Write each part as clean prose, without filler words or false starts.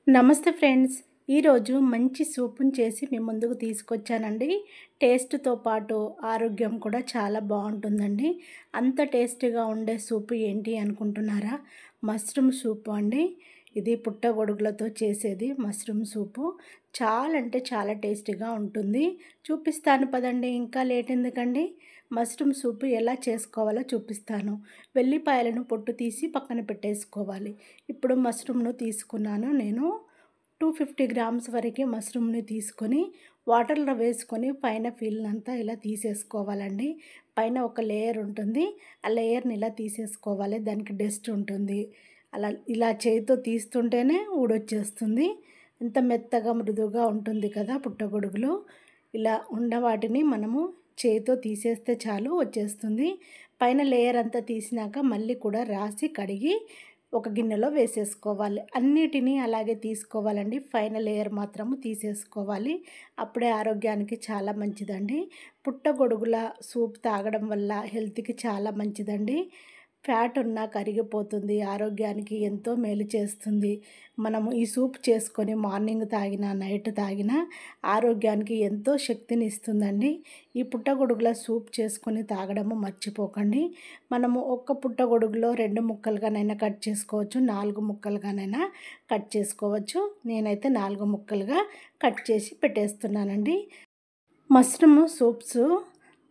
నమస్తే ఫ్రెండ్స్. ఈరోజు మంచి సూప్‌ని చేసి మీ ముందుకు తీసుకొచ్చానండి. టేస్ట్‌తో పాటు ఆరోగ్యం కూడా చాలా బావుంటుందండి. అంత టేస్టీగా ఉండే సూప్ ఏంటి అనుకుంటున్నారా? మష్రూమ్ సూపు అండి. ఇది పుట్టగొడుగులతో చేసేది మష్రూమ్ సూపు. చాలా అంటే చాలా టేస్టీగా ఉంటుంది. చూపిస్తాను పదండి. ఇంకా లేట్ ఎందుకండి? మష్రూమ్ సూపు ఎలా చేసుకోవాలో చూపిస్తాను. వెల్లిపాయలను పొట్టు తీసి పక్కన పెట్టేసుకోవాలి. ఇప్పుడు మష్రూమ్‌ను తీసుకున్నాను నేను. 250 గ్రామ్స్ వరకి మష్రూమ్‌ని తీసుకొని వాటర్‌లో వేసుకొని పైన పీల్నంతా ఇలా తీసేసుకోవాలండి. పైన ఒక లేయర్ ఉంటుంది. ఆ లేయర్‌ని ఇలా తీసేసుకోవాలి. దానికి డస్ట్ ఉంటుంది. ఇలా చేత్తో తీస్తుంటేనే ఊడొచ్చేస్తుంది. ఎంత మెత్తగా మృదువుగా ఉంటుంది కదా పుట్టగొడుగులు. ఇలా ఉన్న వాటిని మనము చేత్తో తీసేస్తే చాలు వచ్చేస్తుంది. పైన లేయర్ అంతా తీసినాక మళ్ళీ కూడా రాసి కడిగి ఒక గిన్నెలో వేసేసుకోవాలి. అన్నిటినీ అలాగే తీసుకోవాలండి. పైన లేయర్ మాత్రము తీసేసుకోవాలి. అప్పుడే ఆరోగ్యానికి చాలా మంచిదండి. పుట్టగొడుగుల సూప్ తాగడం వల్ల హెల్త్‌కి చాలా మంచిదండి. ఫ్యాట్ ఉన్నా కరిగిపోతుంది. ఆరోగ్యానికి ఎంతో మేలు చేస్తుంది. మనము ఈ సూప్ చేసుకొని మార్నింగ్ తాగినా, నైట్ తాగినా ఆరోగ్యానికి ఎంతో శక్తిని ఇస్తుందండి. ఈ పుట్టగొడుగుల సూప్ చేసుకొని తాగడము మర్చిపోకండి. మనము ఒక్క పుట్టగొడుగులో 2 ముక్కలుగానైనా కట్ చేసుకోవచ్చు. 4 ముక్కలుగానైనా కట్ చేసుకోవచ్చు. నేనైతే 4 ముక్కలుగా కట్ చేసి పెట్టేస్తున్నానండి. మష్రూమ్ సూప్స్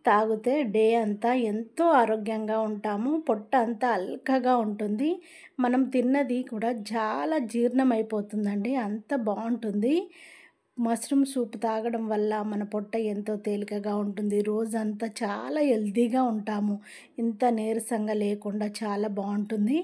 తాగితే డే అంతా ఎంతో ఆరోగ్యంగా ఉంటాము. పొట్ట అంతా అల్కగా ఉంటుంది. మనం తిన్నది కూడా చాలా జీర్ణం అయిపోతుందండి. అంత బావుంటుంది. మష్రూమ్ సూప్ తాగడం వల్ల మన పొట్ట ఎంతో తేలికగా ఉంటుంది. రోజంతా చాలా హెల్తీగా ఉంటాము. ఇంత నీరసంగా లేకుండా చాలా బావుంటుంది.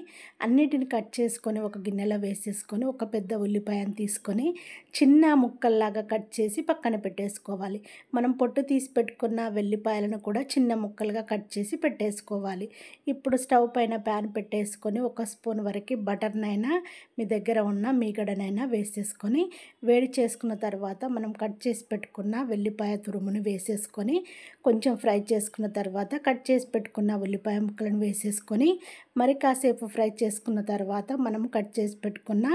అన్నిటిని కట్ చేసుకొని ఒక గిన్నెలో వేసేసుకొని ఒక పెద్ద ఉల్లిపాయను తీసుకొని చిన్న ముక్కల్లాగా కట్ చేసి పక్కన పెట్టేసుకోవాలి. మనం పొట్టు తీసి పెట్టుకున్న వెల్లిపాయలను కూడా చిన్న ముక్కలుగా కట్ చేసి పెట్టేసుకోవాలి. ఇప్పుడు స్టవ్ పైన ప్యాన్ పెట్టేసుకొని ఒక స్పూన్ వరకు బటర్‌నైనా మీ దగ్గర ఉన్న మీగడనైనా వేసేసుకొని వేడి చేసుకున్న తర్వాత మనం కట్ చేసి పెట్టుకున్న వెల్లిపాయ తురుమును వేసేసుకొని కొంచెం ఫ్రై చేసుకున్న తర్వాత కట్ చేసి పెట్టుకున్న ఉల్లిపాయ ముక్కలను వేసేసుకొని మరి కాసేపు ఫ్రై చేసుకున్న తర్వాత మనం కట్ చేసి పెట్టుకున్న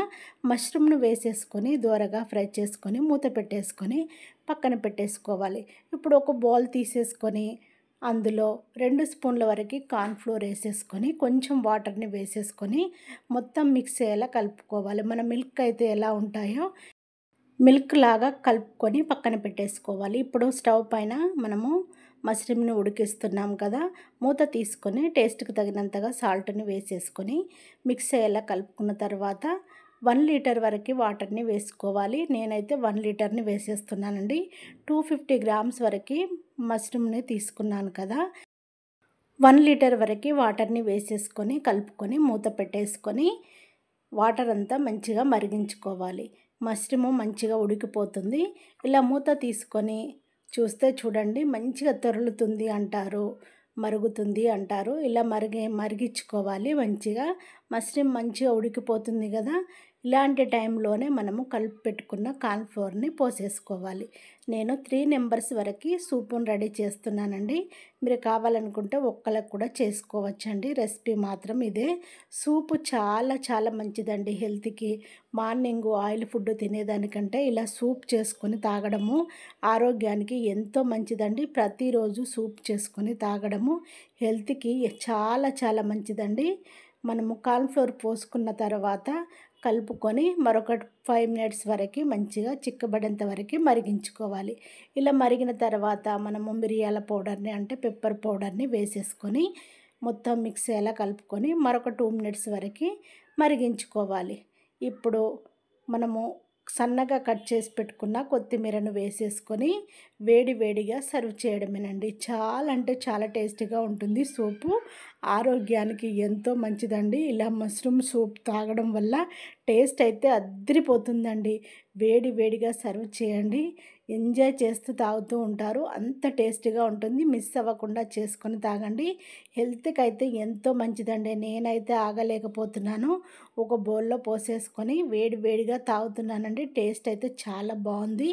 మష్రూమ్‌ను వేసేసుకొని దోరగా ఫ్రై చేసుకొని మూత పెట్టేసుకొని పక్కన పెట్టేసుకోవాలి. ఇప్పుడు ఒక బౌల్ తీసేసుకొని అందులో 2 స్పూన్ల వరకు కార్న్‌ఫ్లోర్ వేసేసుకొని కొంచెం వాటర్‌ని వేసేసుకొని మొత్తం మిక్స్ అయ్యేలా కలుపుకోవాలి. మన మిల్క్ అయితే ఎలా ఉంటాయో మిల్క్ లాగా కలుపుకొని పక్కన పెట్టేసుకోవాలి. ఇప్పుడు స్టవ్ పైన మనము మష్రూమ్‌ని ఉడికిస్తున్నాం కదా! మూత తీసుకొని టేస్ట్‌కి తగినంతగా సాల్ట్‌ని వేసేసుకొని మిక్స్ అయ్యేలా కలుపుకున్న తర్వాత 1 లీటర్ వరకు వాటర్‌ని వేసుకోవాలి. నేనైతే 1 లీటర్‌ని వేసేస్తున్నానండి. 250 గ్రామ్స్ వరకు మష్రూమ్‌ని తీసుకున్నాను కదా! 1 లీటర్ వరకు వాటర్‌ని వేసేసుకొని కలుపుకొని మూత పెట్టేసుకొని వాటర్ అంతా మంచిగా మరిగించుకోవాలి. మష్రూము మంచిగా ఉడికిపోతుంది. ఇలా మూత తీసుకొని చూస్తే చూడండి మంచిగా తెరులుతుంది అంటారు, మరుగుతుంది అంటారు. ఇలా మరిగించుకోవాలి మంచిగా. మష్రూమ్ మంచిగా ఉడికిపోతుంది కదా! ఇలాంటి టైంలోనే మనము కలిపి పెట్టుకున్న కార్న్‌ఫ్లోర్‌ని పోసేసుకోవాలి. నేను 3 మెంబర్స్ వరకు సూపును రెడీ చేస్తున్నానండి. మీరు కావాలనుకుంటే ఒక్కళ్ళకి కూడా చేసుకోవచ్చండి. రెసిపీ మాత్రం ఇదే. సూపు చాలా చాలా మంచిదండి హెల్త్‌కి. మార్నింగు ఆయిల్ ఫుడ్ తినేదానికంటే ఇలా సూప్ చేసుకొని తాగడము ఆరోగ్యానికి ఎంతో మంచిదండి. ప్రతిరోజు సూప్ చేసుకొని తాగడము హెల్త్‌కి చాలా చాలా మంచిదండి. మనము కార్న్‌ఫ్లోర్ పోసుకున్న తర్వాత కలుపుకొని మరొక 5 మినిట్స్ వరకు మంచిగా చిక్కబడేంత వరకు మరిగించుకోవాలి. ఇలా మరిగిన తర్వాత మనము మిరియాల పౌడర్‌ని అంటే పెప్పర్ పౌడర్‌ని వేసేసుకొని మొత్తం మిక్స్ అయ్యేలా కలుపుకొని మరొక 2 మినిట్స్ వరకు మరిగించుకోవాలి. ఇప్పుడు మనము సన్నగా కట్ చేసి పెట్టుకున్న కొత్తిమీరను వేసేసుకొని వేడి వేడిగా సర్వ్ చేయడమేనండి. చాలా అంటే చాలా టేస్టీగా ఉంటుంది సూపు. ఆరోగ్యానికి ఎంతో మంచిదండి. ఇలా మష్రూమ్ సూప్ తాగడం వల్ల టేస్ట్ అయితే అద్దిరిపోతుందండి. వేడి వేడిగా సర్వ్ చేయండి. ఎంజాయ్ చేస్తూ తాగుతూ ఉంటారు. అంత టేస్టీగా ఉంటుంది. మిస్ అవ్వకుండా చేసుకొని తాగండి. హెల్త్‌కి అయితే ఎంతో మంచిదండి. నేనైతే ఆగలేకపోతున్నాను. ఒక బౌల్‌లో పోసేసుకొని వేడి వేడిగా తాగుతున్నానండి. టేస్ట్ అయితే చాలా బాగుంది.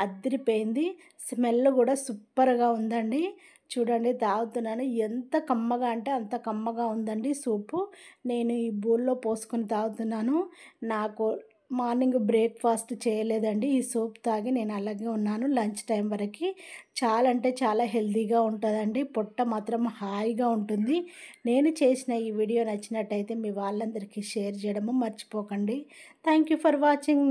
అద్దిరిపోయింది. స్మెల్ కూడా సూపర్‌గా ఉందండి. చూడండి తాగుతున్నాను. ఎంత కమ్మగా అంటే అంత కమ్మగా ఉందండి సూపు. నేను ఈ బౌల్‌లో పోసుకొని తాగుతున్నాను. నాకు మార్నింగ్ బ్రేక్ఫాస్ట్ చేయలేదండి. ఈ సూప్ తాగి నేను అలాగే ఉన్నాను లంచ్ టైం వరకు. చాలా అంటే చాలా హెల్తీగా ఉంటుందండి. పొట్ట మాత్రం హాయిగా ఉంటుంది. నేను చేసిన ఈ వీడియో నచ్చినట్టయితే మీ వాళ్ళందరికీ షేర్ చేయడము మర్చిపోకండి. Thank you for watching.